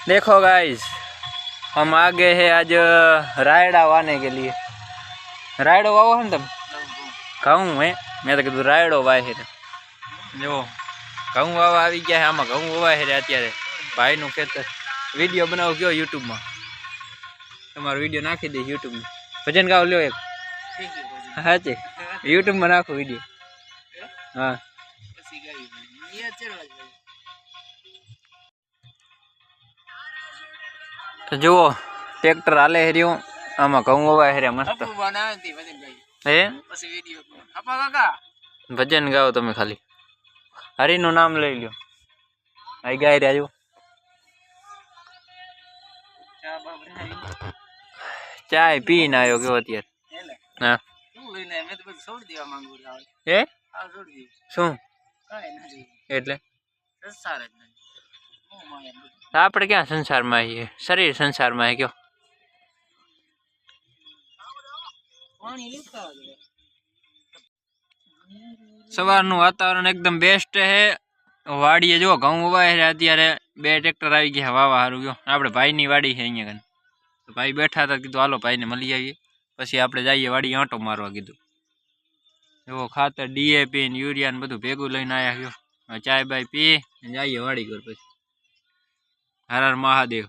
देखो गाइस, हम आगे है आज रायडा वाने के लिए। रायडो वावो है तुम? घऊं है, मैं तो कीधुं रायडो वाय है। जो घऊं वावा આવી ગયા है, આમાં ઘઉં વવાય છે અત્યારે ભાઈનું ખેતર। વિડિયો બનાવો કયો YouTube માં, તમારો વિડિયો નાખી દે YouTube માં। ભજન ગાવ લ્યો એક। હા છે YouTube માં નાખો વિડિયો। હા तो जो ट्रेक्टर हाले हरियो आमा घऊं ववाय हरे मस्त हे भजन गाओ तमे खाली हरि नु नाम लई ल्यो। आई गाय रह्या जो चाय पीने आयो क्यों अत्यार। हां ए શું એટલે આપણે ક્યાં સંસારમાં આવીએ, શરીર સંસારમાં है क्यों। સવારનું વાતાવરણ એકદમ બેસ્ટ है। વાડીએ જો ઘઉં વવાય છે અત્યારે બે ટ્રેક્ટર આવી ગયા વાવા હારું ગયો। આપણે ભાઈની વાડી છે અહીંયા કને, તો ભાઈ બેઠા હતા, કીધું હાલો ભાઈને મળી આવીએ, પછી આપણે જઈએ વાડી આંટો મારવા કીધું। જો ખાતર ડીએપી ને યુરિયા ને બધું ભેગું લઈને આવ્યા ગયો। ચાય બાય પી જઈએ વાડી ઘર। પછી હર હર મહાદેવ।